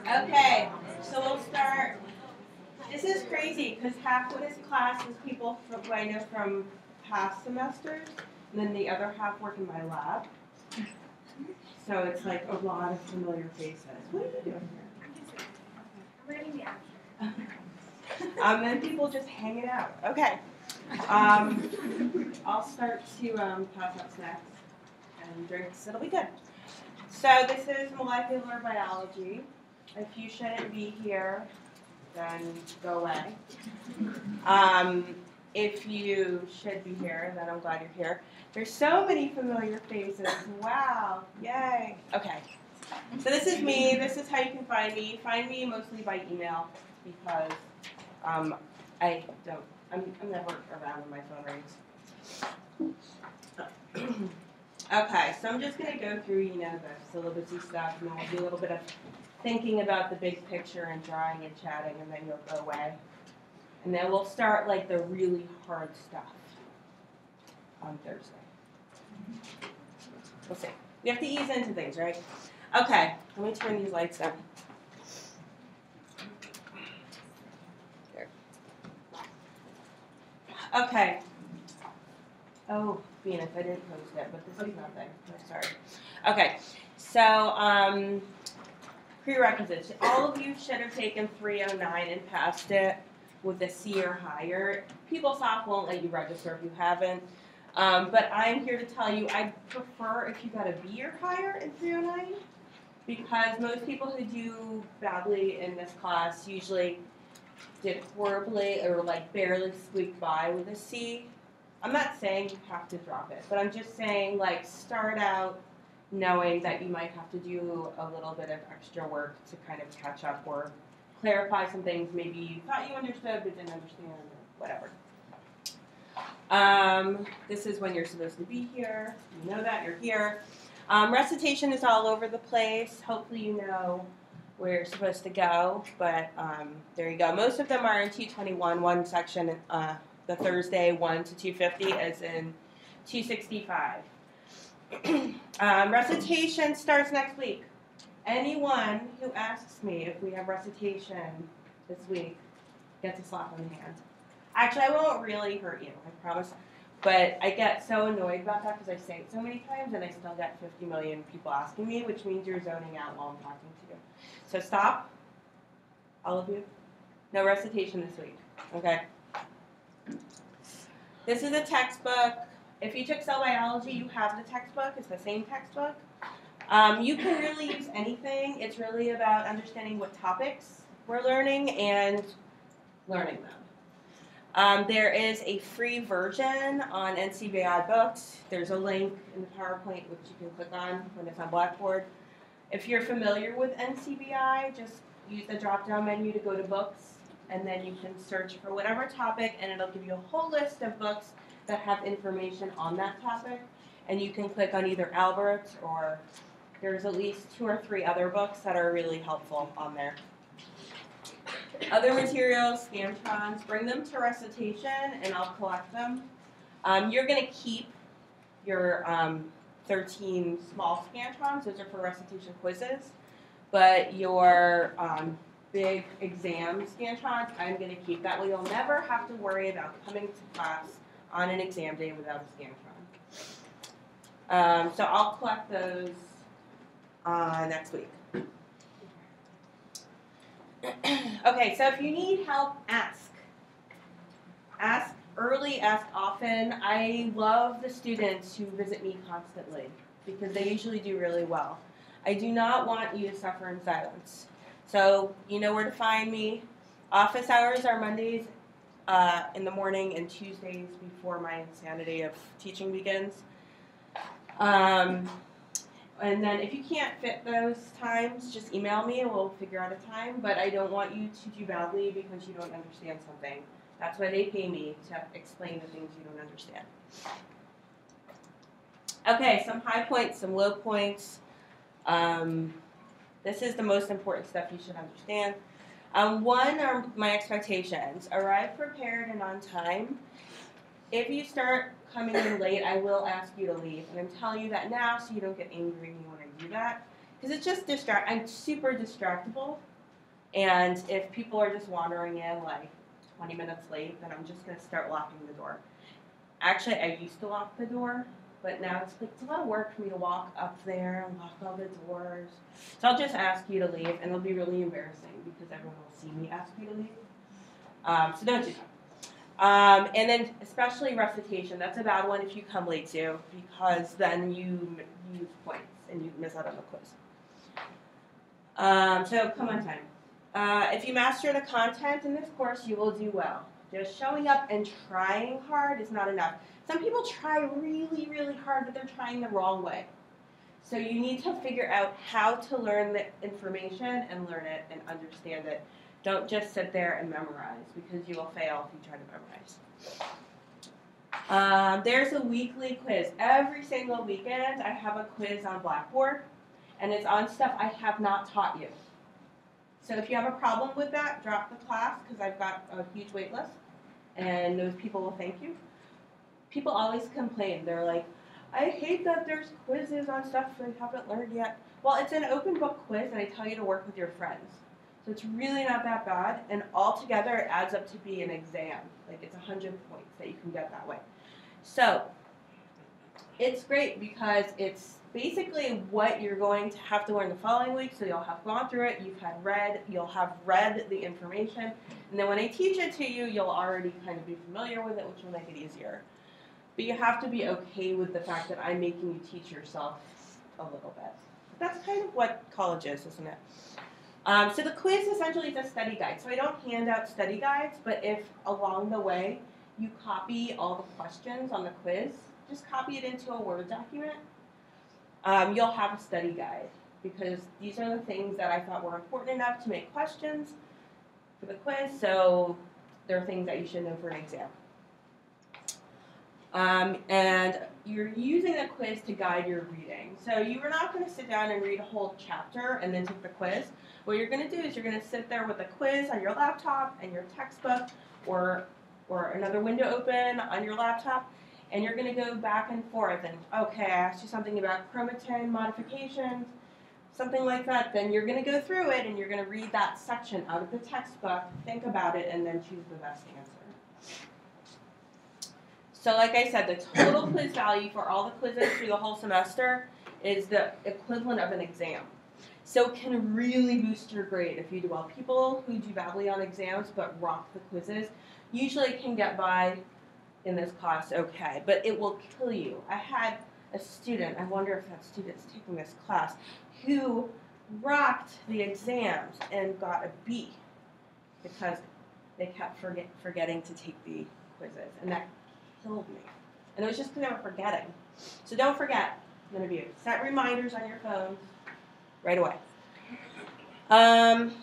Okay, so we'll start. This is crazy because half of this class is people who I know from past semesters, and then the other half work in my lab. So it's like a lot of familiar faces. What are you doing here? I'm reading the abstract. And people just hanging out. Okay. I'll start to pass out snacks and drinks. It'll be good. So this is molecular biology. If you shouldn't be here, then go away. If you should be here, then I'm glad you're here. There's so many familiar faces. Wow. Yay. Okay. So this is me. This is how you can find me. Find me mostly by email because I'm never around when my phone rings. Okay, so I'm just going to go through, the syllabusy stuff, and then we'll do a little bit of thinking about the big picture and drawing and chatting, and then you'll go away. And then we'll start, like, the really hard stuff on Thursday. We'll see. We have to ease into things, right? Okay, let me turn these lights down. There. Okay. Oh, Venus, I didn't post it, but this is nothing. I'm sorry. Okay, so prerequisites. All of you should have taken 309 and passed it with a C or higher. PeopleSoft won't let you register if you haven't. But I'm here to tell you I prefer if you got a B or higher in 309 because most people who do badly in this class usually did horribly or like barely squeaked by with a C. I'm not saying you have to drop it, but I'm just saying like start out knowing that you might have to do a little bit of extra work to kind of catch up or clarify some things maybe you thought you understood but didn't understand or whatever. This is when you're supposed to be here. You know that, you're here. Recitation is all over the place. Hopefully you know where you're supposed to go, but there you go. Most of them are in 221, one section, the Thursday 1 to 250 is in 265. Recitation starts next week. Anyone who asks me if we have recitation this week gets a slap on the hand. Actually, I won't really hurt you, I promise. But I get so annoyed about that because I say it so many times and I still get 50 million people asking me, which means you're zoning out while I'm talking to you. So stop, all of you. No recitation this week, okay? This is a textbook. If you took cell biology, you have the textbook. It's the same textbook. You can really use anything. It's really about understanding what topics we're learning and learning them. There is a free version on NCBI Books. There's a link in the PowerPoint which you can click on when it's on Blackboard. If you're familiar with NCBI, just use the drop-down menu to go to Books, and then you can search for whatever topic, and it'll give you a whole list of books that have information on that topic. And you can click on either Albert or there's at least 2 or 3 other books that are really helpful on there. Other materials, Scantrons, bring them to recitation and I'll collect them. You're going to keep your 13 small Scantrons, those are for recitation quizzes, but your big exam Scantrons, I'm going to keep. That way you'll never have to worry about coming to class on an exam day without a Scantron. So I'll collect those next week. Okay, so if you need help, ask. Ask early, ask often. I love the students who visit me constantly because they usually do really well. I do not want you to suffer in silence. So you know where to find me. Office hours are Mondays in the morning and Tuesdays before my insanity of teaching begins. And then if you can't fit those times, just email me and we'll figure out a time. But I don't want you to do badly because you don't understand something. That's why they pay me to explain the things you don't understand. Okay, some high points, some low points. This is the most important stuff you should understand. One are my expectations. Arrive prepared and on time. If you start coming in late, I will ask you to leave. And I'm telling you that now so you don't get angry at me when I do that. Because it's just I'm super distractible. And if people are just wandering in like 20 minutes late, then I'm just going to start locking the door. Actually, I used to lock the door, but now it's a lot of work for me to walk up there and lock all the doors. So I'll just ask you to leave, and it'll be really embarrassing because everyone will see me ask you to leave. So don't do that. And then especially recitation, that's a bad one if you come late too, because then you lose points and you miss out on the quiz. So come on time. If you master the content in this course, you will do well. Just showing up and trying hard is not enough. Some people try really, really hard, but they're trying the wrong way. So you need to figure out how to learn the information and learn it and understand it. Don't just sit there and memorize, because you will fail if you try to memorize. There's a weekly quiz. Every single weekend, I have a quiz on Blackboard, and it's on stuff I have not taught you. So if you have a problem with that, drop the class, because I've got a huge wait list, and those people will thank you. People always complain. They're like, I hate that there's quizzes on stuff I haven't learned yet. Well, it's an open book quiz, and I tell you to work with your friends. So it's really not that bad, and altogether it adds up to be an exam. Like it's 100 points that you can get that way. So it's great because it's basically what you're going to have to learn the following week. So you'll have gone through it, you'll have read the information, and then when I teach it to you, you'll already kind of be familiar with it, which will make it easier. But you have to be okay with the fact that I'm making you teach yourself a little bit. That's kind of what college is, isn't it? So the quiz essentially is a study guide. So I don't hand out study guides, but if along the way you copy all the questions on the quiz, just copy it into a Word document, you'll have a study guide, because these are the things that I thought were important enough to make questions for the quiz, so they're things that you should know for an exam. And you're using the quiz to guide your reading. So you are not going to sit down and read a whole chapter and then take the quiz. What you're going to do is you're going to sit there with a quiz on your laptop and your textbook, or another window open on your laptop, and you're going to go back and forth. And okay, I asked you something about chromatin modifications, something like that. Then you're going to go through it and you're going to read that section out of the textbook, think about it, and then choose the best answer. So like I said, the total quiz value for all the quizzes through the whole semester is the equivalent of an exam. So it can really boost your grade if you do well. People who do badly on exams but rock the quizzes usually can get by in this class okay, but it will kill you. I had a student, I wonder if that student's taking this class, who rocked the exams and got a B because they kept forgetting to take the quizzes, and that killed me. And it was just because they were forgetting. So don't forget, none of you. Set reminders on your phone right away.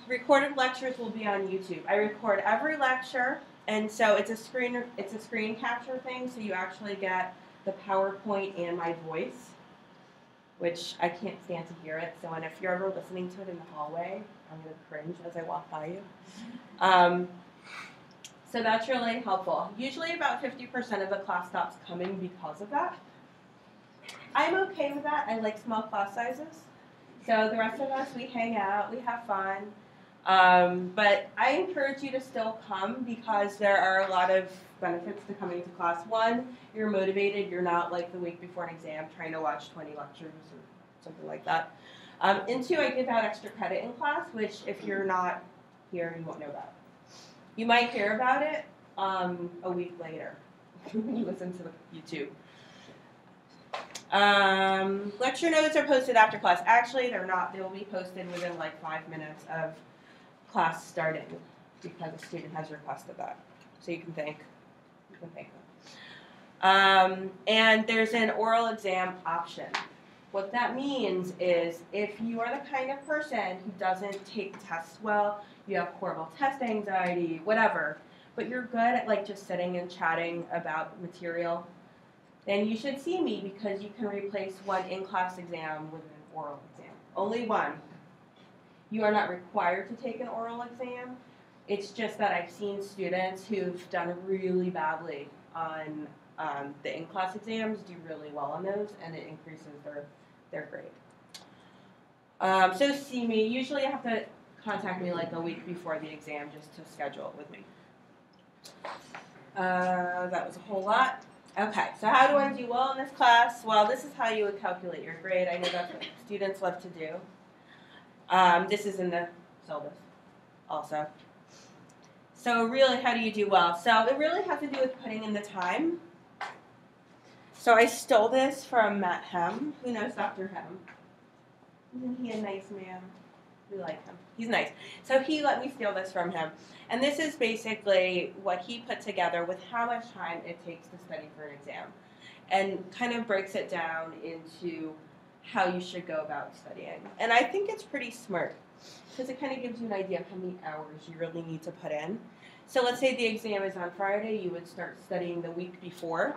Recorded lectures will be on YouTube. I record every lecture, and so it's a screen capture thing, so you actually get the PowerPoint and my voice, which I can't stand to hear it. So, and if you're ever listening to it in the hallway, I'm gonna cringe as I walk by you. So that's really helpful. Usually about 50% of the class stops coming because of that. I'm okay with that. I like small class sizes. So the rest of us, we hang out, we have fun. But I encourage you to still come because there are a lot of benefits to coming to class. One, you're motivated. You're not like the week before an exam trying to watch 20 lectures or something like that. And two, I give out extra credit in class, which if you're not here, you won't know about. You might hear about it a week later when you listen to the YouTube. Lecture notes are posted after class. Actually, they're not. They will be posted within like 5 minutes of class starting because a student has requested that. So you can thank them. And there's an oral exam option. What that means is if you are the kind of person who doesn't take tests well, you have horrible test anxiety, whatever, but you're good at like just sitting and chatting about material, then you should see me because you can replace one in-class exam with an oral exam. Only one. You are not required to take an oral exam. It's just that I've seen students who've done really badly on the in-class exams do really well on those, and it increases their grade. So see me. Usually you have to contact me like a week before the exam just to schedule it with me. That was a whole lot. Okay, so how do I do well in this class? Well, this is how you would calculate your grade. I know that's what students love to do. This is in the syllabus also. So really, how do you do well? So it really has to do with putting in the time. So I stole this from Matt Hem. Who knows Dr. Hem? Isn't he a nice man? We like him. He's nice. So he let me steal this from him. And this is basically what he put together with how much time it takes to study for an exam. And kind of breaks it down into how you should go about studying. And I think it's pretty smart because it kind of gives you an idea of how many hours you really need to put in. So let's say the exam is on Friday, you would start studying the week before.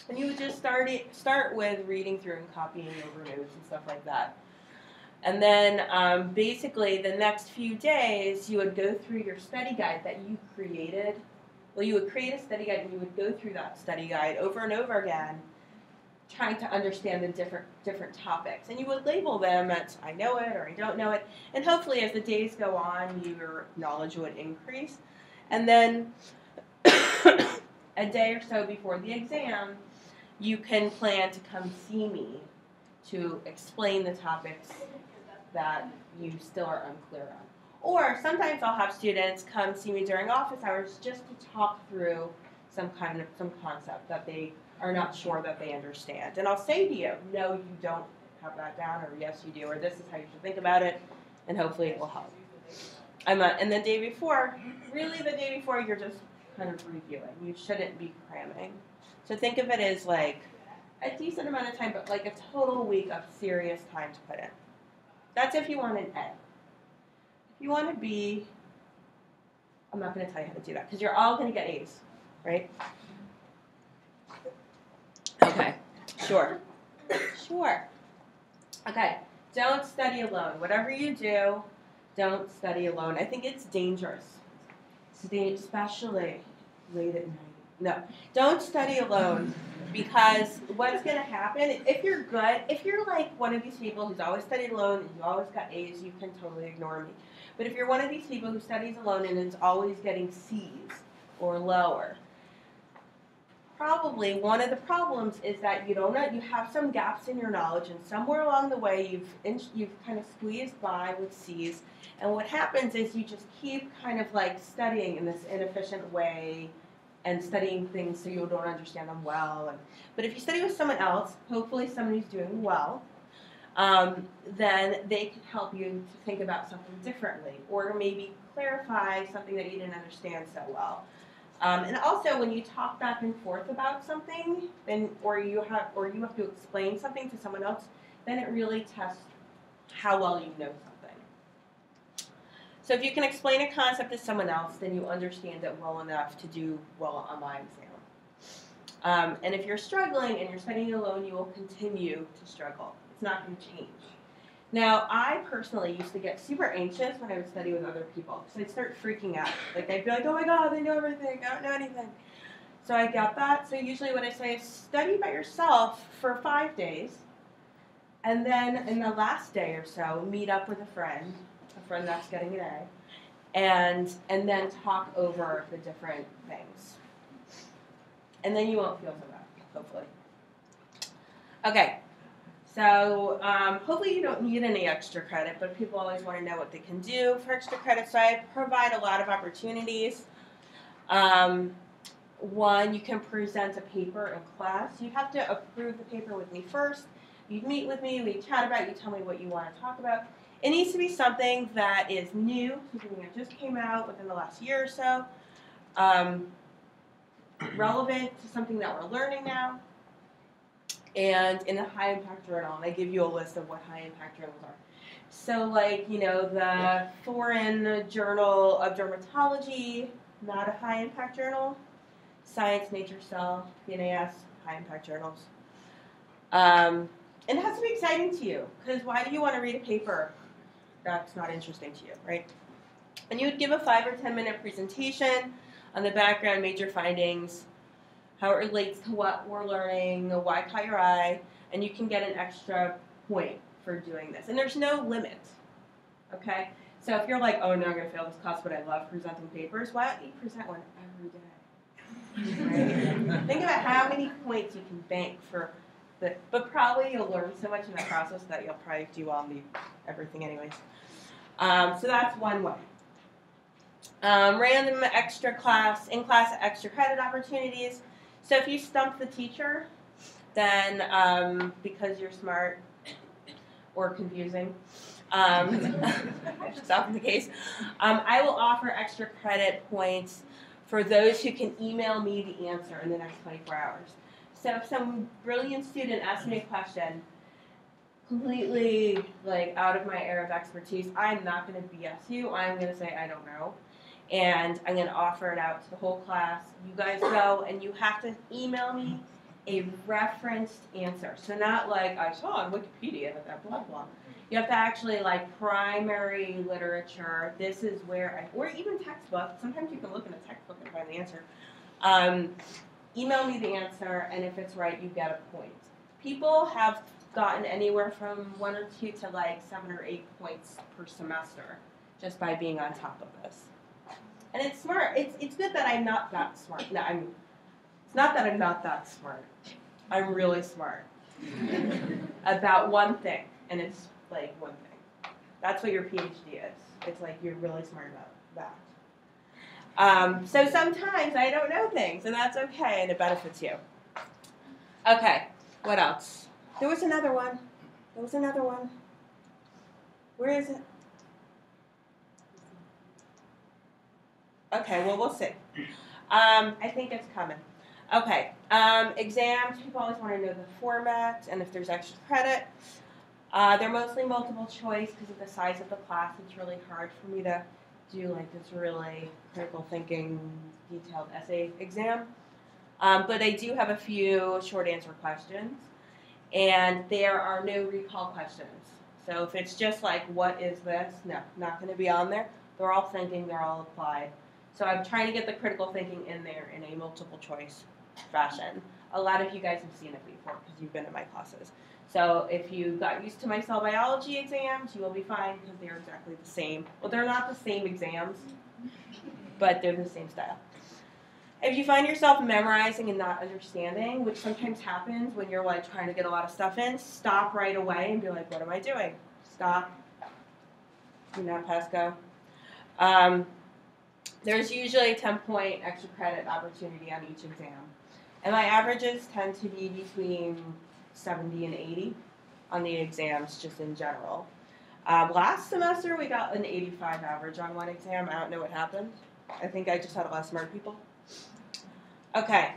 And you would just start with reading through and copying over notes and stuff like that. And then basically the next few days, you would go through your study guide that you created. Well, you would create a study guide and you would go through that study guide over and over again, trying to understand the different topics. And you would label them as I know it or I don't know it. And hopefully as the days go on, your knowledge would increase. And then a day or so before the exam, you can plan to come see me to explain the topics that you still are unclear on. Or sometimes I'll have students come see me during office hours just to talk through some concept that they are not sure that they understand. And I'll say to you, no, you don't have that down, or yes, you do, or this is how you should think about it, and hopefully it will help. And the day before, really the day before, you're just kind of reviewing. You shouldn't be cramming. So think of it as like a decent amount of time, but like a total week of serious time to put in. That's if you want an A. If you want a B, I'm not going to tell you how to do that because you're all going to get A's, right? Okay, sure. Okay, don't study alone. Whatever you do, don't study alone. I think it's dangerous, especially late at night. No, don't study alone because what's going to happen, if you're good, if you're like one of these people who's always studied alone and you always got A's, you can totally ignore me. But if you're one of these people who studies alone and is always getting C's or lower, probably one of the problems is that you have some gaps in your knowledge, and somewhere along the way you've kind of squeezed by with C's, and what happens is you just keep kind of like studying in this inefficient way and studying things so you don't understand them well. But if you study with someone else, hopefully somebody who's doing well, then they can help you to think about something differently, or maybe clarify something that you didn't understand so well. And also, when you talk back and forth about something, or you have to explain something to someone else, then it really tests how well you know something. So if you can explain a concept to someone else, then you understand it well enough to do well on my exam. And if you're struggling and you're studying alone, you will continue to struggle. It's not going to change. Now, I personally used to get super anxious when I would study with other people, because I'd start freaking out. Like, I'd be like, oh my god, they know everything, I don't know anything. So I got that. So usually what I say is study by yourself for 5 days, and then in the last day or so, meet up with a friend that's getting an A, and then talk over the different things. And then you won't feel so bad, hopefully. Okay. So hopefully you don't need any extra credit, but people always want to know what they can do for extra credit. So I provide a lot of opportunities. One, you can present a paper in class. You have to approve the paper with me first. You meet with me, we chat about it, you tell me what you want to talk about. It needs to be something that is new, something that just came out within the last year or so, relevant to something that we're learning now, and in a high-impact journal. And I give you a list of what high-impact journals are. So, like, the Foreign Journal of Dermatology, not a high-impact journal. Science, Nature, Cell, PNAS, high-impact journals. And it has to be exciting to you, because why do you want to read a paper that's not interesting to you, right? And you would give a 5 or 10 minute presentation on the background, major findings, how it relates to what we're learning, why caught your eye, and you can get an extra point for doing this. And there's no limit, okay? So if you're like, oh no, I'm gonna fail this class, but I love presenting papers, why don't you present one every day? Right? Think about how many points you can bank for but probably you'll learn so much in that process that you'll probably do well in everything anyways. So that's one way. Random extra class, in-class extra credit opportunities. So if you stump the teacher, then because you're smart or confusing, which is often the case, I will offer extra credit points for those who can email me the answer in the next 24 hours. So if some brilliant student asks me a question, completely like out of my area of expertise, I'm not going to BS you. I'm going to say I don't know, and I'm going to offer it out to the whole class. You guys go and you have to email me a referenced answer. So not like I saw on Wikipedia that blah blah. You have to actually like primary literature. This is where or even textbook. Sometimes you can look in a textbook and find the answer. Email me the answer, and if it's right, you get a point. People have gotten anywhere from 1 or 2 to like 7 or 8 points per semester just by being on top of this. And it's smart. It's good that I'm not that smart. No, it's not that I'm not that smart. I'm really smart about one thing, and it's like one thing. That's what your PhD is. It's like you're really smart about that. So sometimes I don't know things, and that's okay, and it benefits you. Okay, what else? There was another one. Where is it? Okay, well, we'll see. I think it's coming. Okay, exams, people always want to know the format and if there's extra credit. They're mostly multiple choice because of the size of the class. It's really hard for me to do like this really critical thinking, detailed essay exam. But I do have a few short answer questions, and there are no recall questions. So if it's just like, what is this? No, not going to be on there. They're all thinking, they're all applied. So I'm trying to get the critical thinking in there in a multiple choice fashion. A lot of you guys have seen it before because you've been in my classes. So if you got used to my cell biology exams, you will be fine because they're exactly the same. Well, they're not the same exams, but they're the same style. If you find yourself memorizing and not understanding, which sometimes happens when you're like trying to get a lot of stuff in, stop right away and be like, what am I doing? Stop. Do not pass go. There's usually a 10-point extra credit opportunity on each exam. And my averages tend to be between 70 and 80 on the exams, just in general. Last semester, we got an 85 average on one exam. I don't know what happened. I think I just had a lot of smart people. Okay,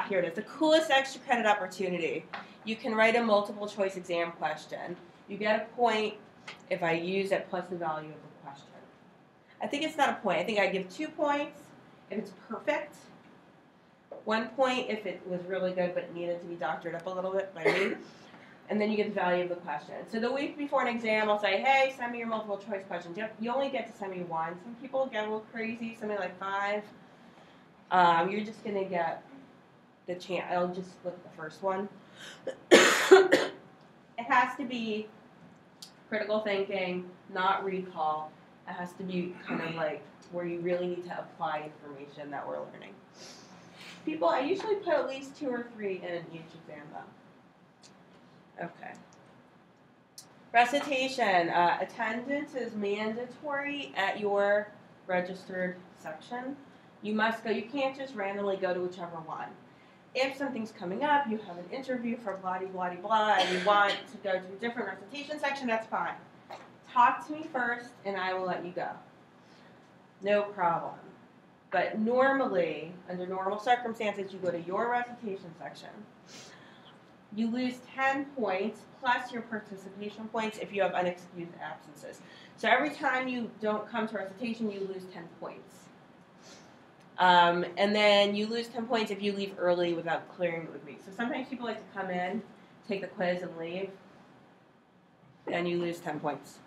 here it is. The coolest extra credit opportunity. You can write a multiple choice exam question. You get a point if I use it plus the value of the question. I think it's not a point. I think I give 2 points if it's perfect. 1 point if it was really good but needed to be doctored up a little bit by me. And then you get the value of the question. So the week before an exam, I'll say, hey, send me your multiple choice questions. You only get to send me 1. Some people get a little crazy, something like 5. You're just going to get the chance. I'll just look at the first one. It has to be critical thinking, not recall. It has to be kind of like where you really need to apply information that we're learning. I usually put at least 2 or 3 in each exam, though. Okay. Recitation. Attendance is mandatory at your registered section. You must go. You can't just randomly go to whichever one. If something's coming up, you have an interview for blah-de-blah-de-blah, and you want to go to a different recitation section, that's fine. Talk to me first, and I will let you go. No problem. But normally, under normal circumstances, you go to your recitation section. You lose 10 points plus your participation points if you have unexcused absences. So every time you don't come to recitation, you lose 10 points. And then you lose 10 points if you leave early without clearing it with me. So sometimes people like to come in, take the quiz, and leave. And you lose 10 points.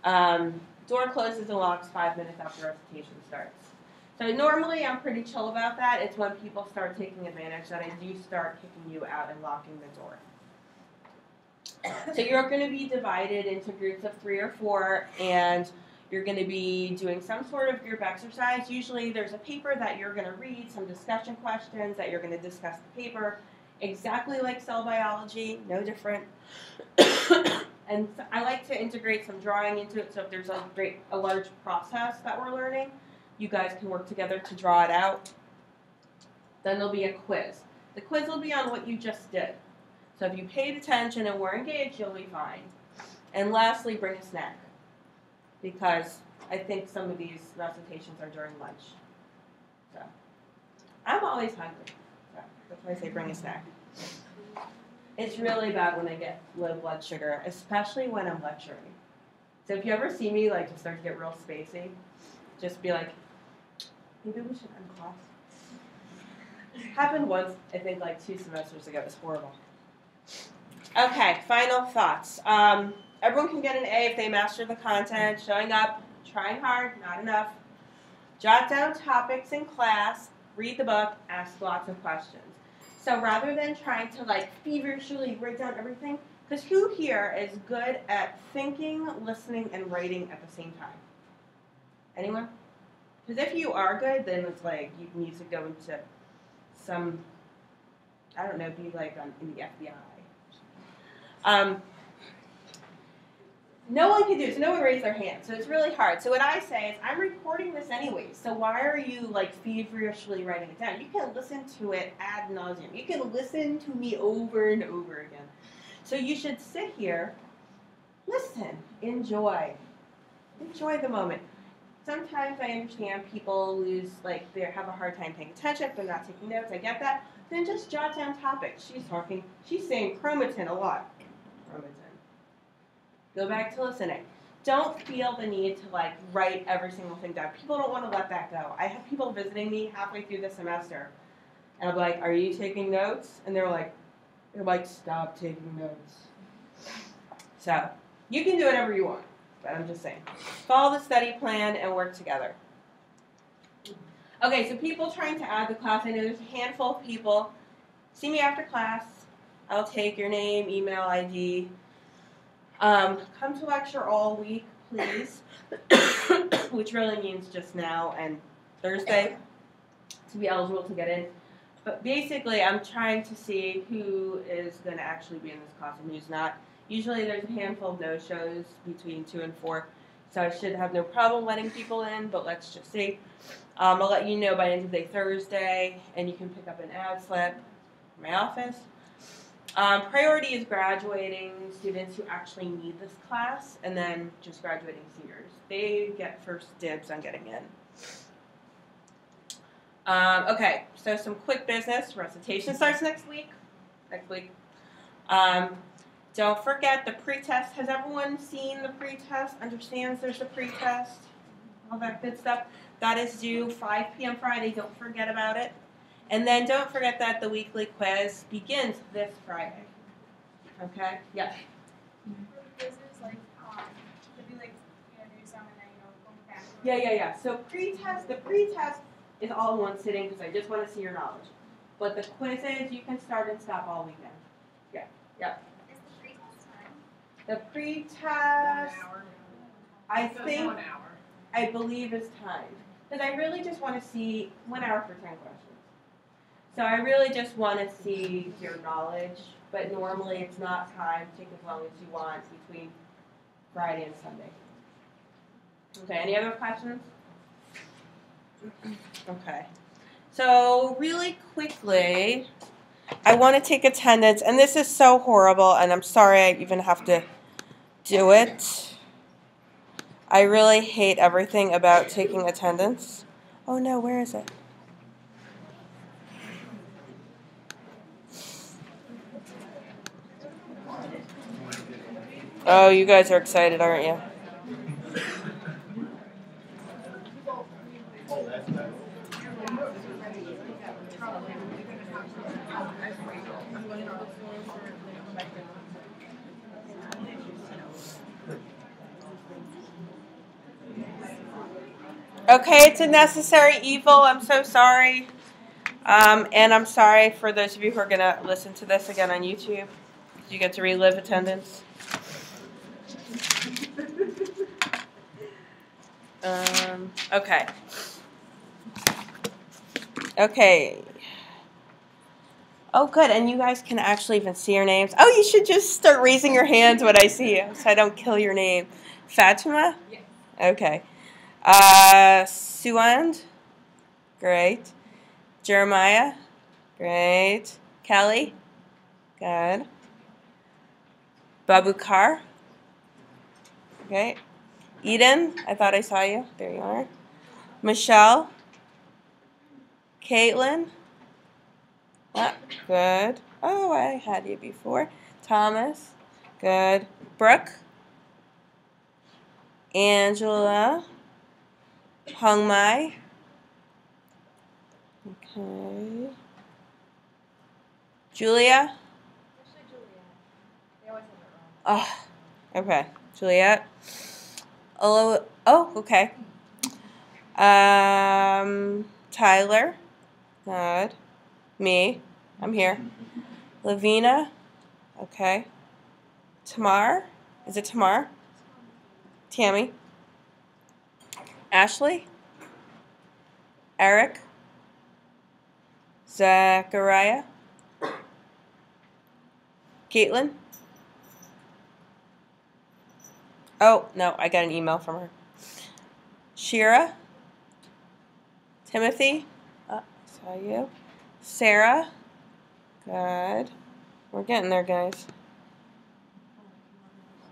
Door closes and locks 5 minutes after recitation starts. So normally I'm pretty chill about that. It's when people start taking advantage that I do start kicking you out and locking the door. So you're going to be divided into groups of 3 or 4, and you're going to be doing some sort of group exercise. Usually there's a paper that you're going to read, some discussion questions that you're going to discuss the paper, exactly like cell biology, no different. And I like to integrate some drawing into it, so if there's a large process that we're learning, you guys can work together to draw it out. Then there'll be a quiz. The quiz will be on what you just did. So if you paid attention and were engaged, you'll be fine. And lastly, bring a snack, because I think some of these recitations are during lunch. So I'm always hungry, so that's why I say bring a snack. It's really bad when I get low blood sugar, especially when I'm lecturing. So if you ever see me like just start to get real spacey, just be like, maybe we should end class. Happened once, I think like 2 semesters ago. It was horrible. Okay, final thoughts. Everyone can get an A if they master the content, showing up, trying hard, not enough. Jot down topics in class, read the book, ask lots of questions. So rather than trying to like feverishly write down everything, because who here is good at thinking, listening, and writing at the same time? Anyone? Because if you are good, then it's like you need to go into some, I don't know, be like in the FBI. No one can do it, so no one raised their hand, so it's really hard. So what I say is, I'm recording this anyways, so why are you like feverishly writing it down? You can listen to it ad nauseum. You can listen to me over and over again. So you should sit here, listen, enjoy the moment. Sometimes I understand people they have a hard time paying attention if they're not taking notes. I get that. Then just jot down topics. She's saying chromatin a lot. Chromatin. Go back to listening. Don't feel the need to like write every single thing down. People don't want to let that go. I have people visiting me halfway through the semester, and I'm like, "Are you taking notes?" And they're like, "Stop taking notes." So you can do whatever you want, but I'm just saying, follow the study plan and work together. Okay, so people trying to add the class. I know there's a handful of people. See me after class. I'll take your name, email, ID. Come to lecture all week, please, which really means just now and Thursday to be eligible to get in. But basically, I'm trying to see who is going to actually be in this class and who's not. Usually there's a handful of no-shows between 2 and 4, so I should have no problem letting people in, but let's just see. I'll let you know by end of day Thursday, and you can pick up an ad slip in my office. Priority is graduating students who actually need this class, and then just graduating seniors. They get first dibs on getting in. Okay, so some quick business. Recitation starts next week. Don't forget the pretest. Has everyone seen the pretest? Understands there's a pretest? All that good stuff. That is due 5 p.m. Friday. Don't forget about it. And then don't forget that the weekly quiz begins this Friday. Okay? Yes? For the quizzes, like, could be like, do some and then, go back. Yeah. So the pretest is all in one sitting because I just want to see your knowledge. But the quizzes, you can start and stop all weekend. Yeah. Is the pretest time? The pretest, 1 hour. I So think, 1 hour. I believe is timed. Because I really just want to see 1 hour for 10 questions. So I really just want to see your knowledge, but normally it's not timed. Take as long as you want between Friday and Sunday. Okay, any other questions? Okay. So really quickly, I want to take attendance, and this is so horrible, and I'm sorry I even have to do it. I really hate everything about taking attendance. Oh no, where is it? Oh, you guys are excited, aren't you? Okay, it's a necessary evil. I'm so sorry. And I'm sorry for those of you who are going to listen to this again on YouTube. You get to relive attendance. Okay. Okay. Oh, good. And you guys can actually even see your names. Oh, you should just start raising your hands when I see you so I don't kill your name. Fatima? Yes. Okay. Suand? Great. Jeremiah? Great. Kelly? Good. Babukar? Okay. Eden? I thought I saw you. There you are. Michelle? Caitlin? Ah, good. Oh, I had you before. Thomas? Good. Brooke? Angela? Hung Mai? Okay. Julia? Actually, Juliet. They always have it wrong. Oh, okay. Juliet. Oh, okay. Tyler. Good. Me. I'm here. Lavina. Okay. Tamar. Is it Tamar? Tammy. Ashley. Eric. Zachariah. Caitlin. Oh, no, I got an email from her. Shira. Timothy. Oh, saw you. Sarah. Good. We're getting there, guys.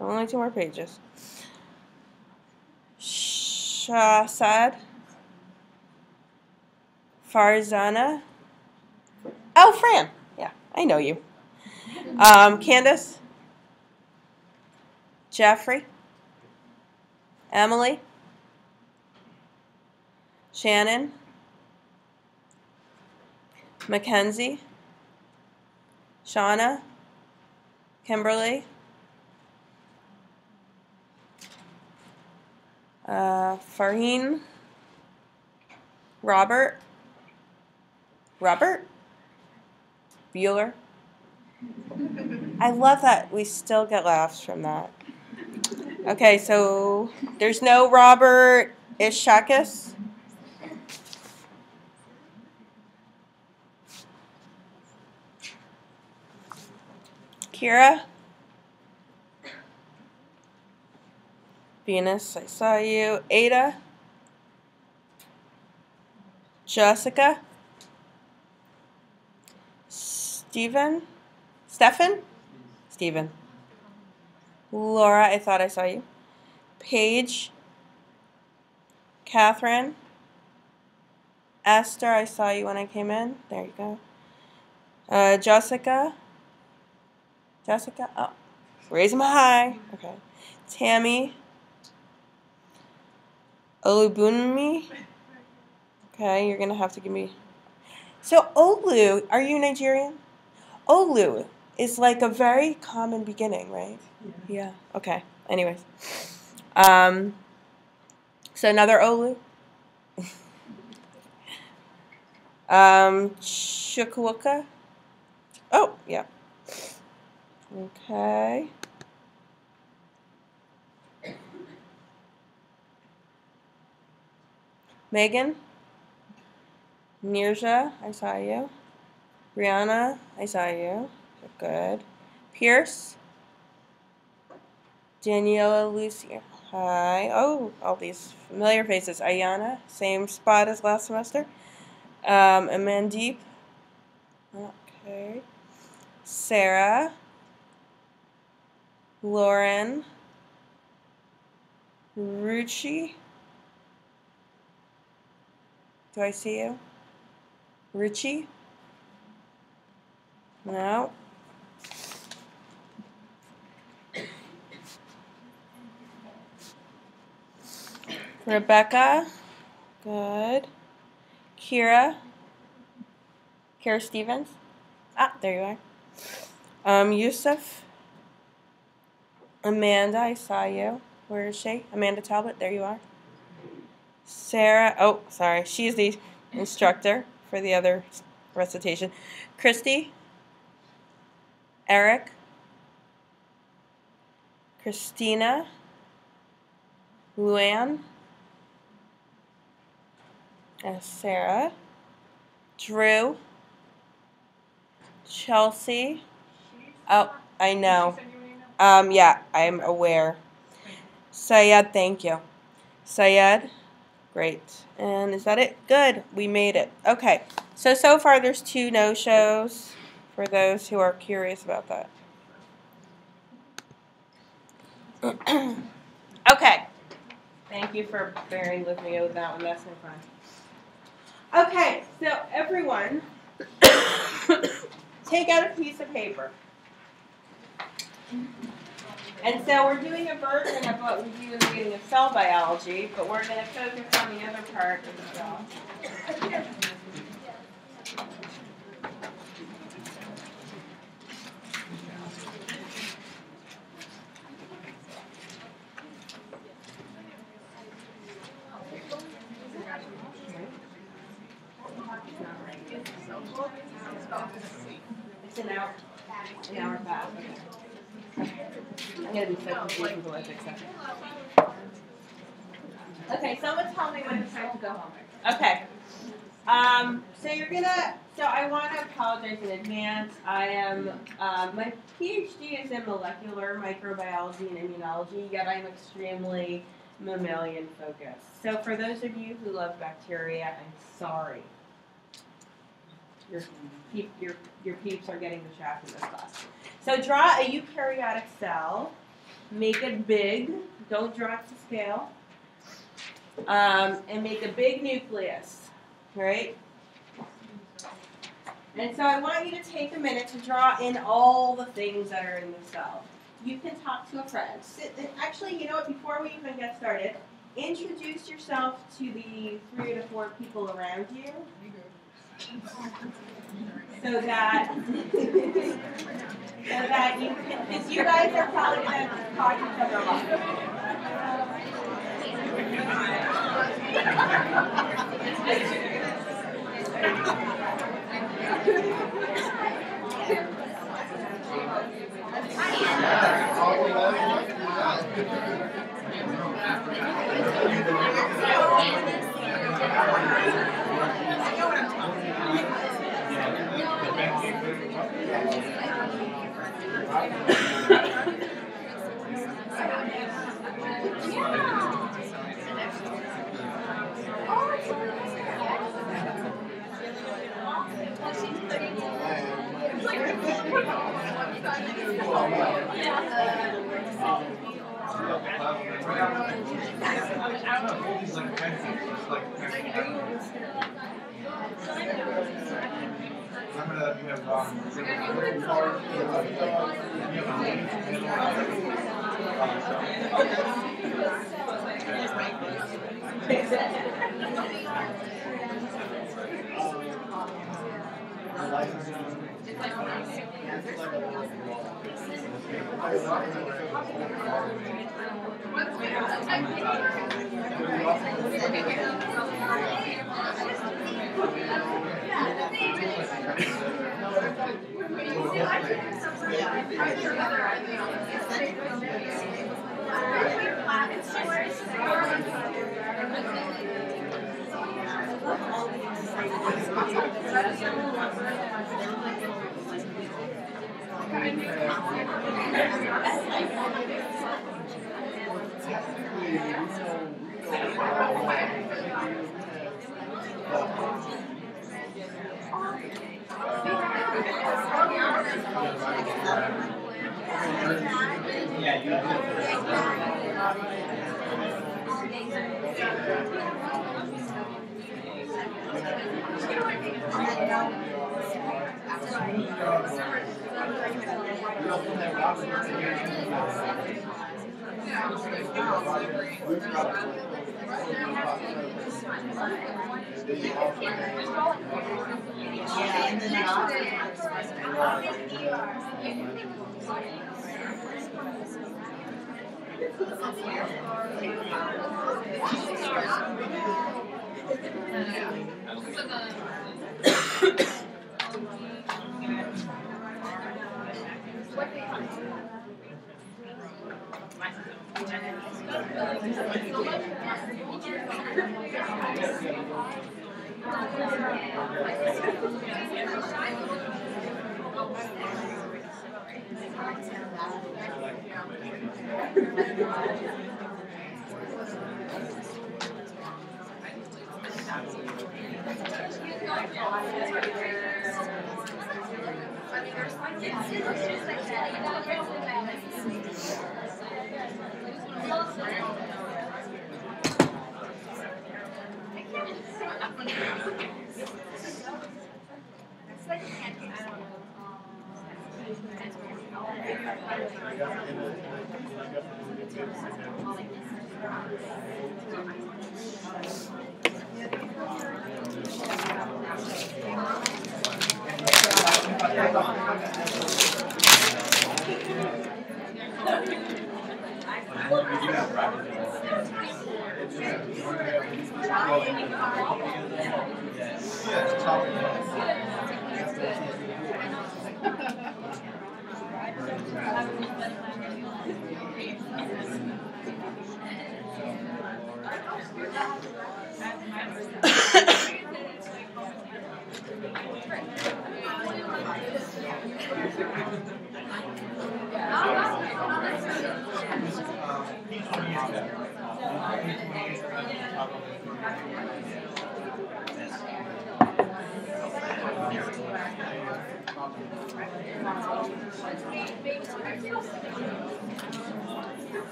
Only 2 more pages. Shahzad. Farzana. Oh, Fran. Yeah, I know you. Candace. Jeffrey. Emily. Shannon. Mackenzie. Shauna. Kimberly. Farheen. Robert. Bueller. I love that we still get laughs from that. Okay, so there's no Robert Ishakis. Kira. Venus, I saw you. Ada. Jessica. Stephen. Laura, I thought I saw you. Paige. Catherine. Esther, I saw you when I came in. There you go. Jessica. Oh, raise them high. Okay. Tammy. Olubunmi. Okay, you're going to have to give me. So, Olu, are you Nigerian? Olu is like a very common beginning, right? Yeah. Okay. Anyways. So another Olu. Chukwuka. Oh, yeah. Okay. Megan. Nirja, I saw you. Brianna, I saw you. Good. Pierce. Daniela, Lucy. Hi. Oh, all these familiar faces. Ayana, same spot as last semester. Amandeep. Okay. Sarah. Lauren. Ruchi. Do I see you? Ruchi? No. Rebecca. Good. Kira Stevens. Ah, there you are. Yusuf. Amanda, I saw you. Where is she? Amanda Talbot, there you are. Sarah, oh, sorry, she's the instructor for the other recitation. Christy, Eric, Christina, Luann, Sarah, Drew, Chelsea. Oh, I know. Yeah, I'm aware. Syed, thank you. Syed, great. And is that it? Good, we made it. Okay, so far there's 2 no-shows for those who are curious about that. Okay, thank you for bearing with me with that one, that's no fun. Okay, so everyone, take out a piece of paper. And so we're doing a version of what we do in the beginning of cell biology, but we're going to focus on the other part of the cell. It's an hour past. I'm going to be so confused until I fix that. Okay, someone tell me when it's time to go home. Okay. So I want to apologize in advance. I am, my PhD is in molecular microbiology and immunology, yet I'm extremely mammalian focused. So for those of you who love bacteria, I'm sorry. Your peeps are getting the shaft in this class. So draw a eukaryotic cell, make it big, don't draw it to scale, and make a big nucleus, right? And so I want you to take a minute to draw in all the things that are in the cell. You can talk to a friend. Actually, you know what, before we even get started, introduce yourself to the 3 to 4 people around you. So that you can, because you guys are probably going to talk to each other a lot.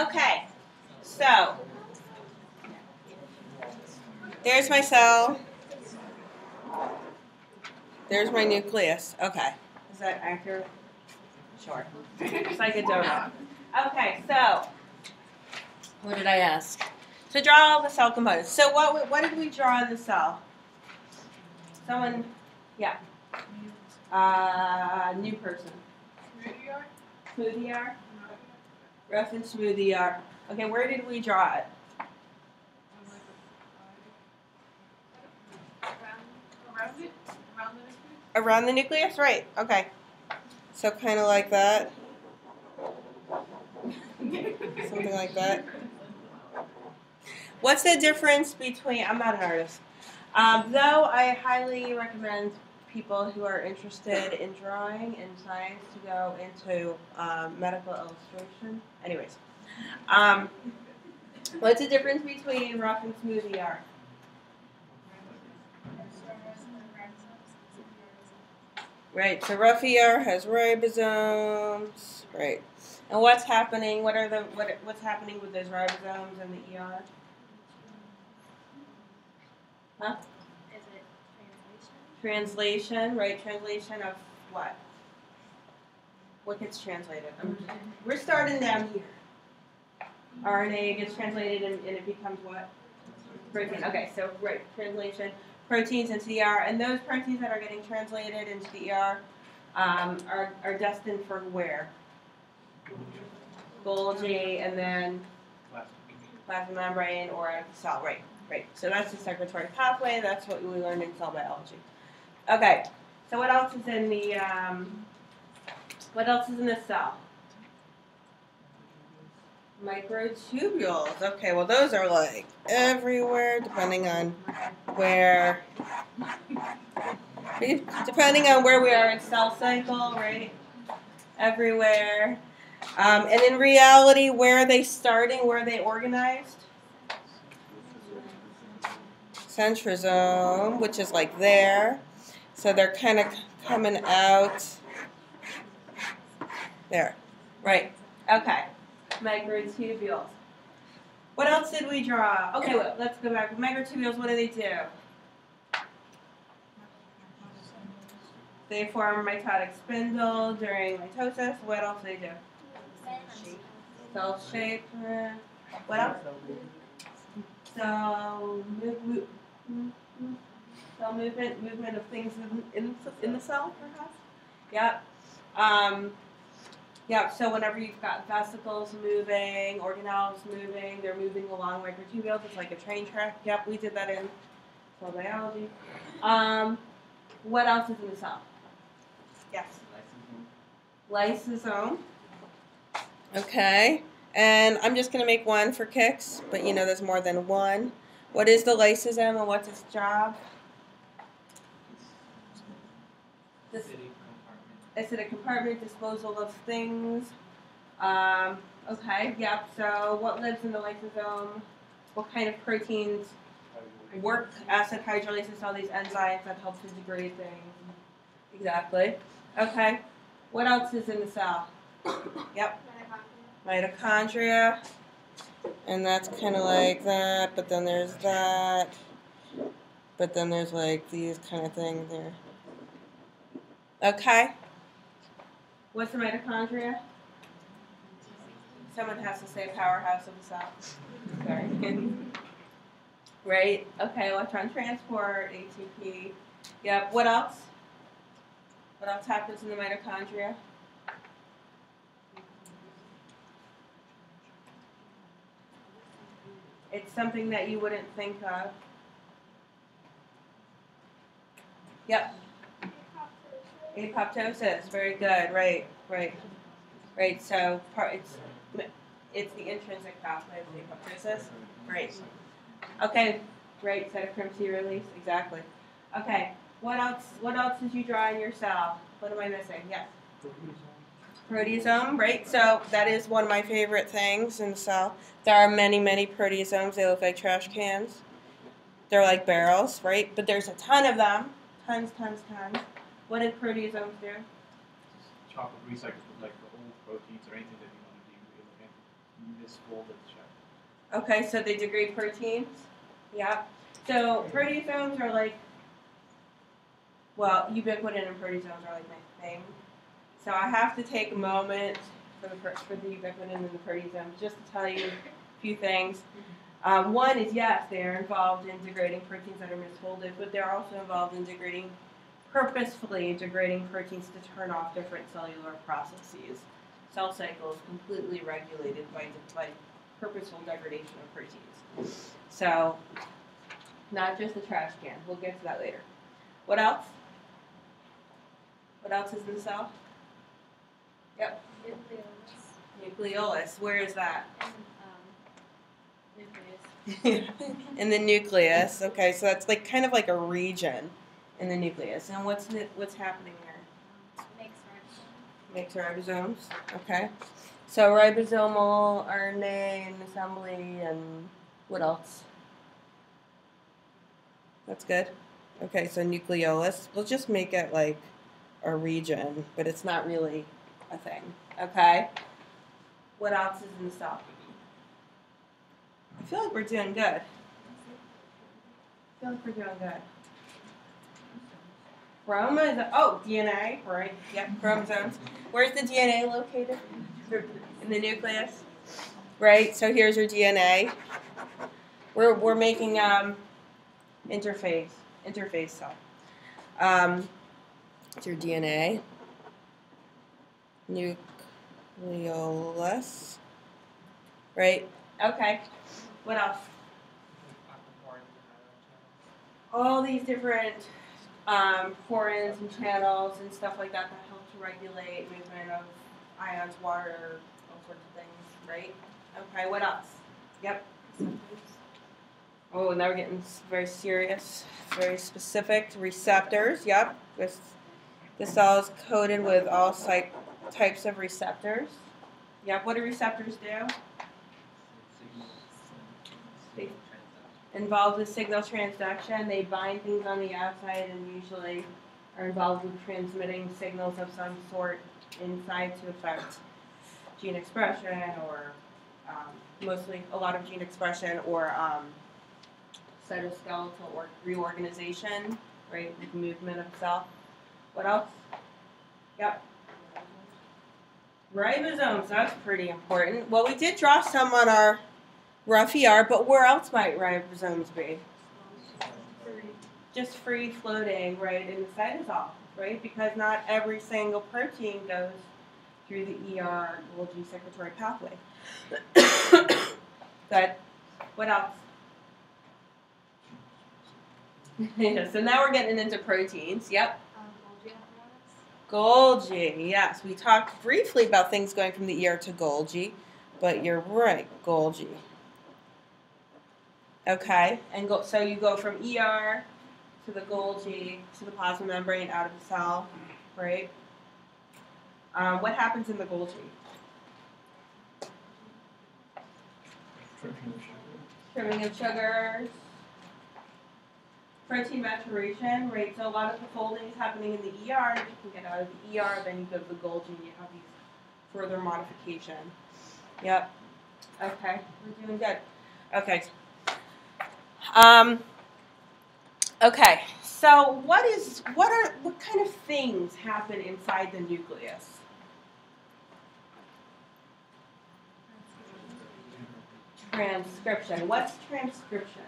Okay, so there's my cell. There's my nucleus. Okay, is that accurate? Sure. It's like a donut. Okay, so what did I ask? To draw all the cell components. So what did we draw in the cell? Someone, yeah. New person. Smoothie R? Rough and smoothie R. Okay, where did we draw it? Around the nucleus? Right, okay. So kind of like that. Something like that. What's the difference between, I'm not an artist, though I highly recommend people who are interested in drawing and science to go into medical illustration. Anyways, what's the difference between rough and smoothie art? Right, so rough ER has ribosomes, right. And what's happening, what's happening with those ribosomes in the ER? Huh? Is it Translation, right, translation of what? What gets translated? We're starting down here. RNA gets translated and it becomes what? Protein. Okay, so right, translation. Proteins into the ER, and those proteins that are getting translated into the ER are destined for where? Golgi, and then plasma membrane or cell, right, right. So that's the secretory pathway, that's what we learned in cell biology. Okay, so what else is in the, cell? Microtubules. Okay, well those are like everywhere depending on where we are in cell cycle, right? Everywhere. And in reality, where are they starting? Where are they organized? Centrosome, which is like there. So they're kind of coming out there. Right. Okay. Microtubules. What else did we draw? Okay, well, let's go back. Microtubules, what do they do? They form mitotic spindle during mitosis. What else do they do? Cell shape. What else? Cell cell movement of things in the cell, perhaps. Yep. Yeah, so whenever you've got vesicles moving, organelles moving, they're moving along microtubules. It's like a train track. Yep, we did that in cell biology. What else is in the cell? Yes. Lysosome. Okay. And I'm just going to make one for kicks, but you know there's more than one. What is the lysosome and what's its job? Acidic compartment, disposal of things. Okay, yep. So what lives in the lysosome? What kind of proteins work? Acid hydrolysis, all these enzymes that help to degrade things. Exactly. Okay. What else is in the cell? Yep. Mitochondria. And that's kind of like that, but then there's that. But then there's like these kind of things there. Okay. What's the mitochondria? Someone has to say powerhouse of the cell. Sorry. Right? Okay, electron transport, ATP. Yep. What else? What else happens in the mitochondria? It's something that you wouldn't think of. Yep. Apoptosis. Very good. Right. So it's the intrinsic pathway of apoptosis. Right. Okay. Right. Cytochrome C release. Exactly. Okay. What else did you draw in your cell? What am I missing? Yes. Proteasome, right? So that is one of my favorite things in the cell. There are many, many proteasomes. They look like trash cans. They're like barrels, right? But there's a ton of them. Tons. What did proteasomes do? Chocolate recycles, like the old proteins or anything that you want to do, and misfold it. Okay, so they degrade proteins. Yeah. So proteasomes are like, well, ubiquitin and proteasomes are like my thing. So I have to take a moment for the ubiquitin and the proteasomes just to tell you a few things. One is, yes, they're involved in degrading proteins that are misfolded, but they're also involved in purposefully degrading proteins to turn off different cellular processes. Cell cycle is completely regulated by purposeful degradation of proteins. So, not just the trash can. We'll get to that later. What else? What else is in the cell? Yep. Nucleolus. Where is that? Nucleus. In the nucleus. Okay, so that's like kind of like a region in the nucleus. And what's happening there? Makes ribosomes. Okay. So ribosomal RNA and assembly and what else? That's good. Okay, so nucleolus. We'll just make it like a region, but it's not really a thing. Okay. What else is in the cell? I feel like we're doing good. Chroma is DNA, right? Yep, chromosomes. Where's the DNA located? In the nucleus, right? So here's your DNA. We're making interface cell. It's your DNA. Nucleolus. Right? Okay. What else? All these different porins and channels and stuff like that help to regulate movement of ions, water, all sorts of things, right? Okay, what else? Yep. Oh, now we're getting very serious, very specific. Receptors, yep. This cell is coated with all types of receptors. Yep, what do receptors do? They involved with signal transduction. They bind things on the outside and usually are involved with transmitting signals of some sort inside to affect gene expression or mostly a lot of gene expression or cytoskeletal or reorganization, right, with movement of cell. What else? Yep. Ribosomes, that's pretty important. Well, we did draw some on our rough ER, but where else might ribosomes be? Just free floating, right, in the cytosol, right? Because not every single protein goes through the ER Golgi secretory pathway. Good. What else? Yeah, so now we're getting into proteins. Yep. Golgi apparatus. Golgi, yes. We talked briefly about things going from the ER to Golgi, but you're right, Golgi. Okay, and so you go from ER to the Golgi to the plasma membrane out of the cell, right? What happens in the Golgi? Trimming of sugars, protein maturation, right? So a lot of the folding is happening in the ER, and if you can get out of the ER, then you go to the Golgi and you have these further modification. Yep. Okay, we're doing good. Okay. Okay. So what kind of things happen inside the nucleus? Transcription. What's transcription?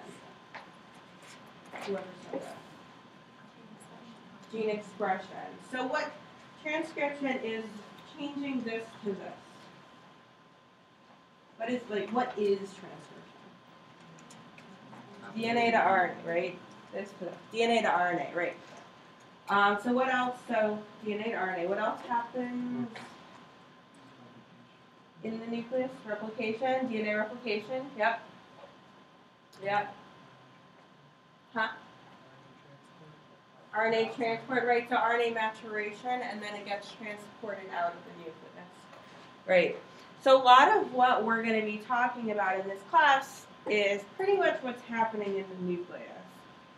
Whoever said that. Gene expression. So what transcription is changing this to this? What is transcription? DNA to RNA, right? This to DNA to RNA, right? So what else? So DNA to RNA. What else happens in the nucleus? Replication, DNA replication. Yep. Yep. Huh? RNA transport, right? So RNA maturation, and then it gets transported out of the nucleus. Right. So a lot of what we're going to be talking about in this class is pretty much what's happening in the nucleus,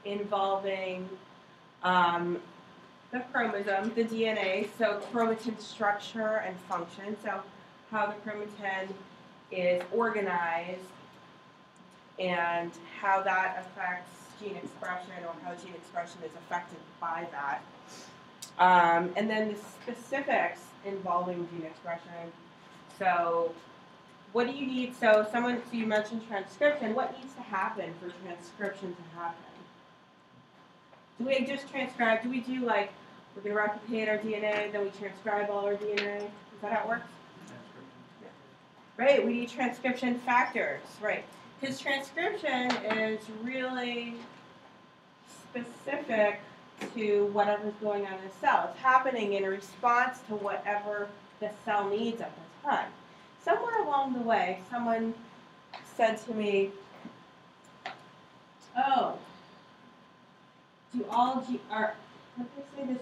involving the chromosome, the DNA, so chromatin structure and function, so how the chromatin is organized and how that affects gene expression, or how gene expression is affected by that. And then the specifics involving gene expression. So what do you need? So you mentioned transcription. What needs to happen for transcription to happen? Do we just transcribe? Do we do like, we're going to replicate our DNA, then we transcribe all our DNA? Is that how it works? Right, we need transcription factors, right? Because transcription is really specific to whatever's going on in the cell. It's happening in response to whatever the cell needs at the time. Somewhere along the way, someone said to me, oh, how did I say this?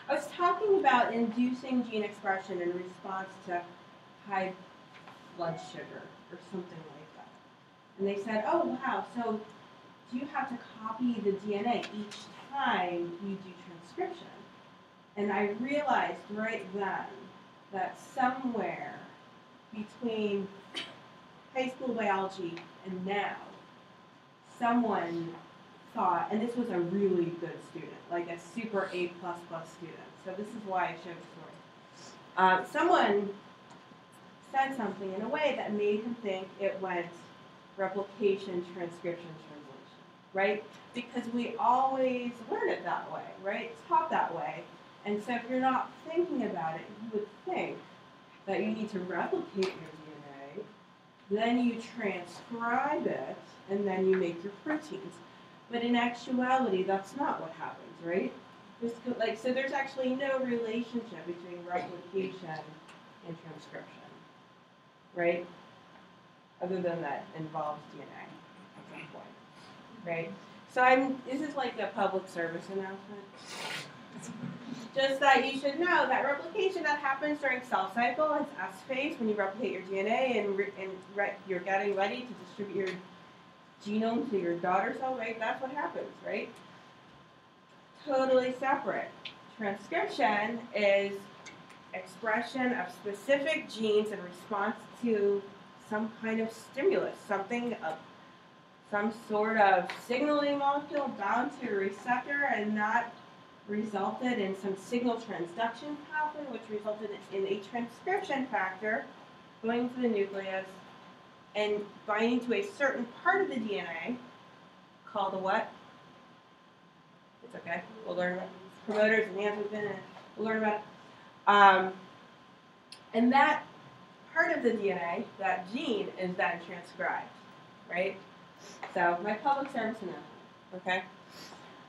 I was talking about inducing gene expression in response to high blood sugar or something like that. And they said, oh, wow, so do you have to copy the DNA each time you do transcription? And I realized right then that somewhere between high school biology and now, someone thought, and this was a really good student, like a super A++ student, so this is why I showed the story. Someone said something in a way that made him think it went replication, transcription, translation, right? Because we always learn it that way, right? It's taught that way. And so if you're not thinking about it, you would think that you need to replicate your DNA, then you transcribe it, and then you make your proteins. But in actuality, that's not what happens, right? So there's actually no relationship between replication and transcription, right? Other than that involves DNA at some point, right? So this is like a public service announcement. Just that you should know that replication that happens during cell cycle is S phase, when you replicate your DNA and you're getting ready to distribute your genome to your daughter cell, right? That's what happens, right? Totally separate. Transcription is expression of specific genes in response to some kind of stimulus, some sort of signaling molecule bound to a receptor, and that resulted in some signal transduction pathway, which resulted in a transcription factor going to the nucleus and binding to a certain part of the DNA called a what? It's okay. We'll learn about it. Promoters, enhancers, we'll learn about it. And that part of the DNA, that gene, is then transcribed, right? So my public service announcement, okay?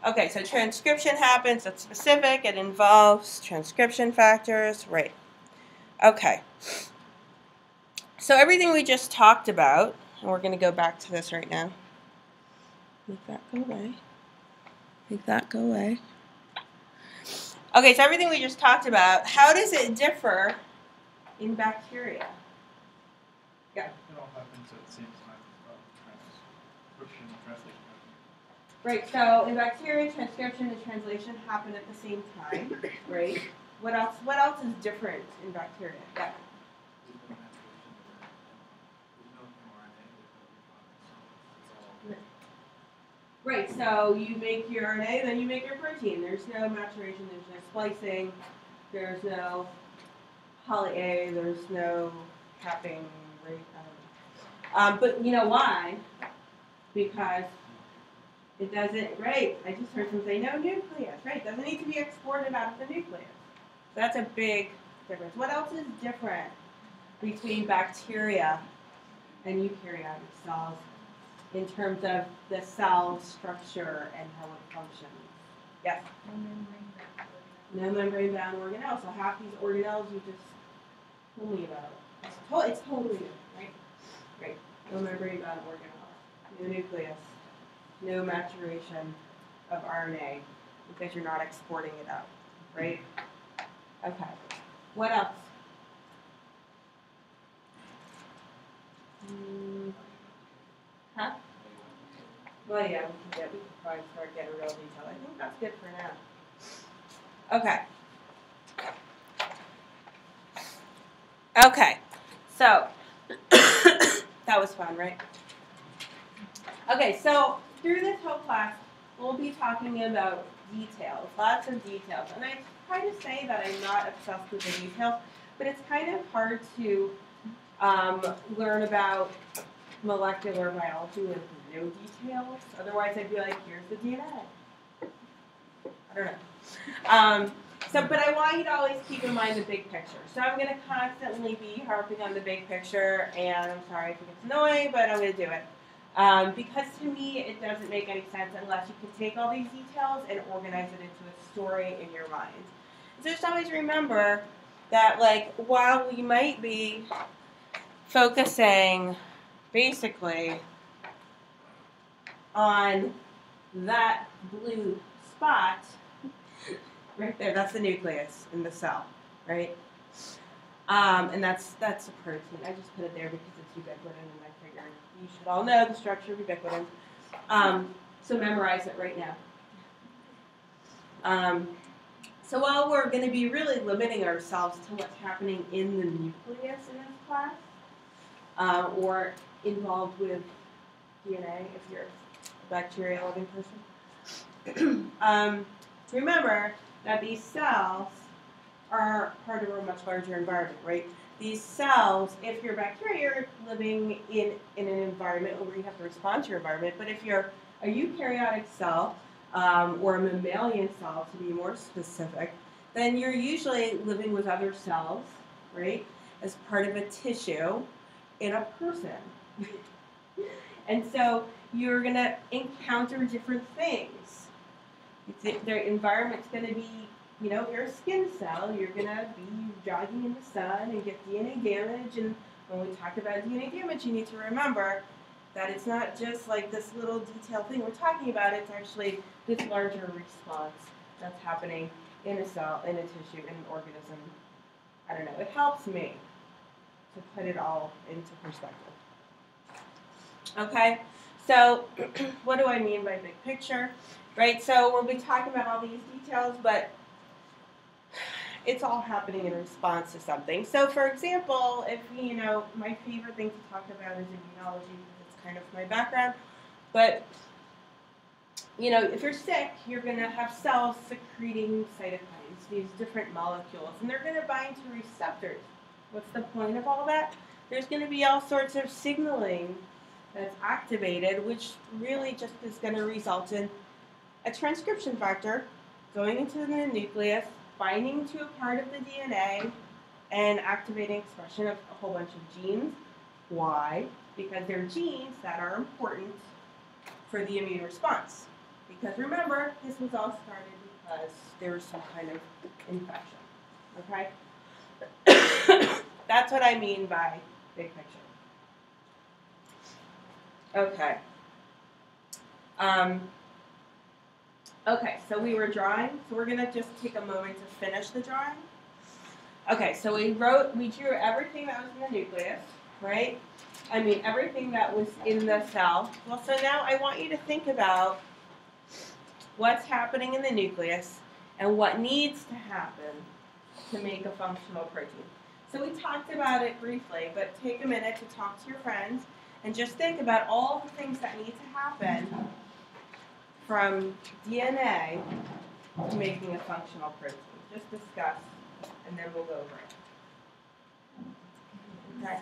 Okay, so transcription happens, it's specific, it involves transcription factors, right? Okay. So everything we just talked about, and we're going to go back to this right now. Make that go away. Make that go away. Okay, so everything we just talked about, how does it differ in bacteria? Yeah. It all happens at the same time. Transcription and translation happen. Right, so in bacteria, transcription and translation happen at the same time, right? What else is different in bacteria? Yeah. There's no maturation there. There's no mRNA. There's no Right, so you make your RNA, then you make your protein. There's no maturation, there's no splicing, there's no poly A, there's no capping, right? But you know why? Because it doesn't, right, I just heard them say no nucleus, right? It doesn't need to be exported out of the nucleus. So that's a big difference. What else is different between bacteria and eukaryotic cells in terms of the cell structure and how it functions? Yes? No membrane-bound organelles. So half these organelles you just told me about. It's totally new, right? Great. No membrane-bound organelles. No nucleus. No maturation of RNA because you're not exporting it out, right? Okay. What else? Huh? Well, yeah, we could probably start getting real detail. I think that's good for now. Okay. Okay. So, that was fun, right? Okay, so through this whole class, we'll be talking about details, lots of details. And I try to say that I'm not obsessed with the details, but it's kind of hard to learn about molecular biology with no details. Otherwise, I'd be like, here's the DNA. I don't know. But I want you to always keep in mind the big picture. So I'm going to constantly be harping on the big picture, and I'm sorry if it gets annoying, but I'm going to do it. Because to me, it doesn't make any sense unless you can take all these details and organize it into a story in your mind. So just always remember that, like, while we might be focusing basically on that blue spot right there, that's the nucleus in the cell, right? And that's a protein. I just put it there because it's ubiquitin, and I figured you should all know the structure of ubiquitin. So memorize it right now. So while we're going to be really limiting ourselves to what's happening in the nucleus in this class, or involved with DNA if you're a bacterial living person, remember that these cells are part of a much larger environment, right? These cells, if you're bacteria, you're living in an environment where you have to respond to your environment. But if you're a eukaryotic cell, or a mammalian cell to be more specific, then you're usually living with other cells, right, as part of a tissue in a person. And so you're going to encounter different things. Their environment's going to be, you know, if you're a skin cell, you're going to be jogging in the sun and get DNA damage. And when we talk about DNA damage, you need to remember that it's not just like this little detailed thing we're talking about. It's actually this larger response that's happening in a cell, in a tissue, in an organism. I don't know. It helps me to put it all into perspective. Okay? So what do I mean by big picture? Right? So we'll be talking about all these details, but it's all happening in response to something. So for example, if, you know, my favorite thing to talk about is immunology, because it's kind of my background, but if you're sick, you're going to have cells secreting cytokines, these different molecules, and they're going to bind to receptors. What's the point of all that? There's going to be all sorts of signaling that's activated, which really just is going to result in a transcription factor going into the nucleus, binding to a part of the DNA, and activating expression of a whole bunch of genes. Why? Because they're genes that are important for the immune response. Because remember, this was all started because there was some kind of infection. Okay? That's what I mean by big picture. Okay. Okay, so we were drawing, so we're gonna just take a moment to finish the drawing. Okay, so we drew everything that was in the nucleus, right? I mean, everything that was in the cell. Well, so now I want you to think about what's happening in the nucleus and what needs to happen to make a functional protein. So we talked about it briefly, but take a minute to talk to your friends and just think about all the things that need to happen from DNA to making a functional protein. Just discuss, and then we'll go over it. Okay.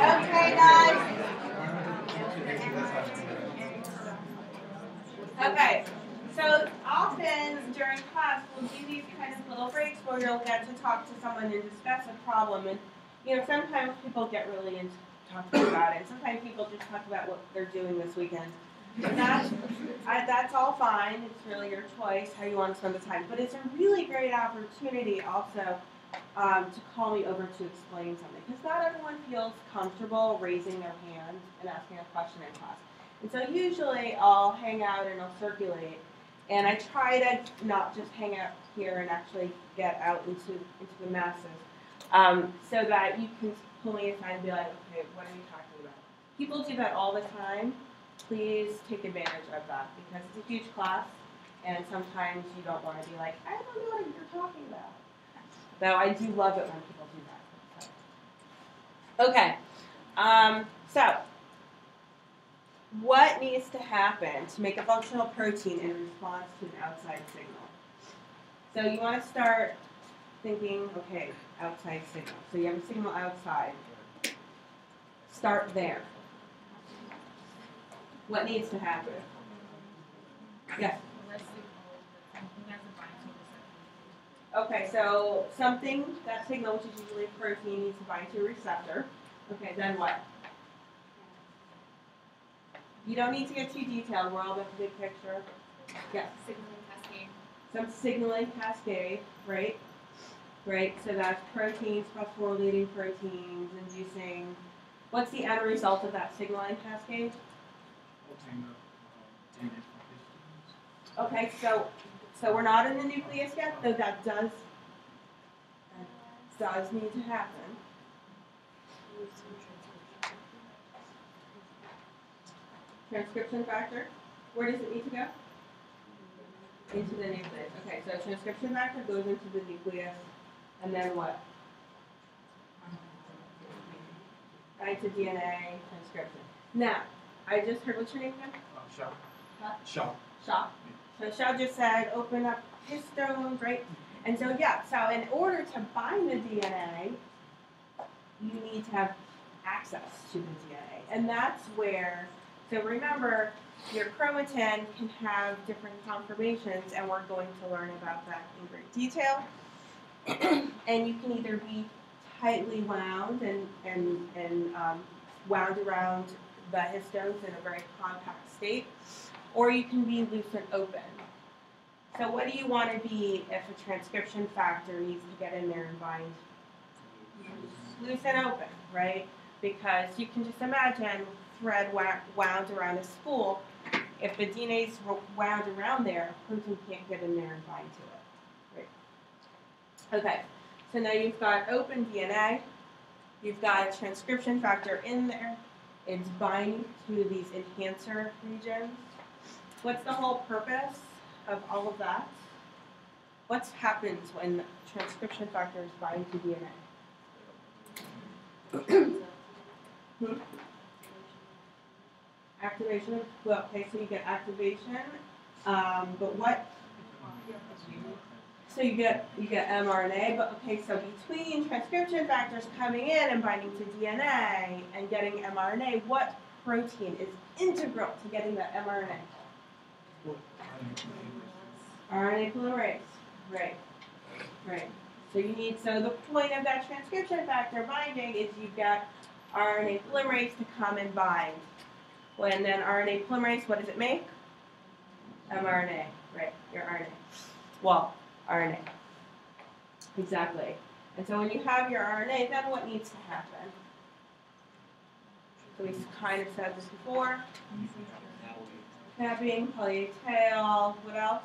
Okay, guys. Okay, so often during class we'll do these kind of little breaks where you'll get to talk to someone and discuss a problem, and sometimes people get really into talking about it. Sometimes people just talk about what they're doing this weekend. And that's all fine. It's really your choice how you want to spend the time. But it's a really great opportunity also to call me over to explain something, because not everyone feels comfortable raising their hand and asking a question in class. And so usually I'll hang out and I'll circulate, and I try to not just hang out here and actually get out into the masses, so that you can pull me aside and be like, okay, what are you talking about? People do that all the time. please take advantage of that because it's a huge class, and sometimes you don't want to be like, I don't know what you're talking about. Though I do love it when people do that. Okay, so what needs to happen to make a functional protein in response to an outside signal? So you want to start thinking, okay, outside signal. So you have a signal outside. Start there. What needs to happen? Yes. Okay, so something, that signal, which is usually a protein, needs to bind to a receptor. Okay, then what? You don't need to get too detailed. We're all about the big picture. Yes. Signaling cascade. Some signaling cascade, right? Right, so that's proteins, phosphorylating proteins, inducing. What's the end result of that signaling cascade? Okay, so we're not in the nucleus yet, though that does need to happen. Transcription factor, where does it need to go? Into the nucleus. Okay, so transcription factor goes into the nucleus, and then what? Right to DNA transcription. Now, I just heard, what's your name again? Shaw. Huh? Shaw. Shaw. So Shaw just said, open up histones, right? And so, yeah, so in order to bind the DNA, you need to have access to the DNA. And that's where, so remember, your chromatin can have different conformations, and we're going to learn about that in great detail. And you can either be tightly wound and wound around the histones in a very compact state, or you can be loose and open. So what do you want to be if a transcription factor needs to get in there and bind? Loose and open, right? Because you can just imagine thread wound around a spool. If the DNA is wound around there, protein can't get in there and bind to it, right? Okay, so now you've got open DNA, you've got a transcription factor in there, it's binding to these enhancer regions. What's the whole purpose of all of that? What happens when transcription factors bind to DNA? Activation. Well, okay, so you get activation, but what? So you get mRNA, but okay, so between transcription factors coming in and binding to DNA and getting mRNA, what protein is integral to getting that mRNA? RNA polymerase. Right. Right. So you need, so the point of that transcription factor binding is you get RNA polymerase to come and bind. When then RNA polymerase, what does it make? mRNA. Right. Your RNA. Well, RNA. Exactly. And so when you have your RNA, then what needs to happen? So we kind of said this before. Capping, poly A tail, what else?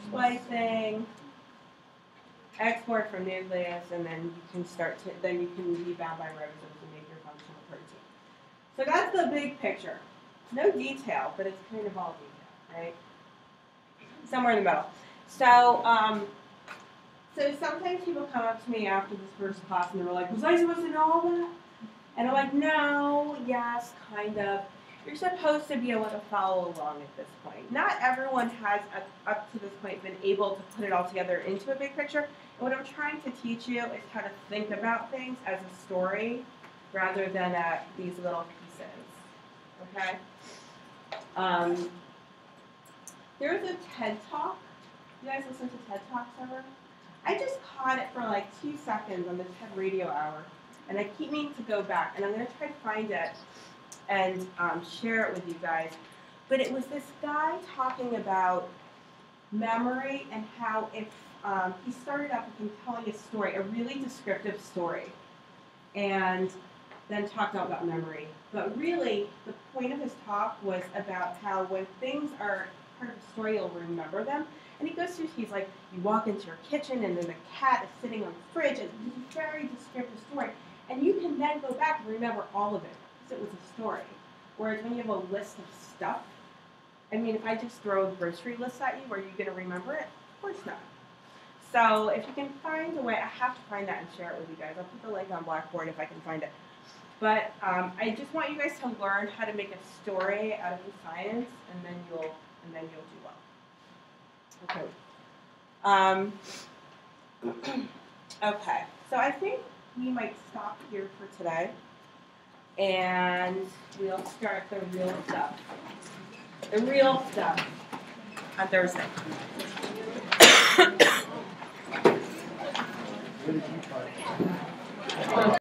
Splicing, export from nucleus, and then you can then you can be bound by ribosomes and make your functional protein. So that's the big picture. No detail, but it's kind of all detail, right? Somewhere in the middle. So, so sometimes people come up to me after this first class and they're like, was I supposed to know all that? And I'm like, no, yes, kind of. You're supposed to be able to follow along at this point. Not everyone has, up to this point, been able to put it all together into a big picture. And what I'm trying to teach you is how to think about things as a story rather than these little pieces. Okay? There's a TED Talk. You guys listen to TED Talks ever? I just caught it for like 2 seconds on the TED Radio Hour. And I keep meaning to go back. And I'm going to try to find it and share it with you guys. But it was this guy talking about memory and how if he started out with him telling a story, a really descriptive story, and then talked about memory. But really, the point of his talk was about how when things are part of a story, you'll remember them. And he goes through, he's like, you walk into your kitchen and then the cat is sitting on the fridge. It's a very descriptive story. And you can then go back and remember all of it. It was a story. Whereas when you have a list of stuff, I mean, if I just throw a grocery list at you, are you going to remember it? Of course not. So if you can find a way, I have to find that and share it with you guys. I'll put the link on Blackboard if I can find it. But I just want you guys to learn how to make a story out of the science, and then you'll do well. Okay. Okay. So I think we might stop here for today, and we'll start the real stuff. The real stuff on Thursday.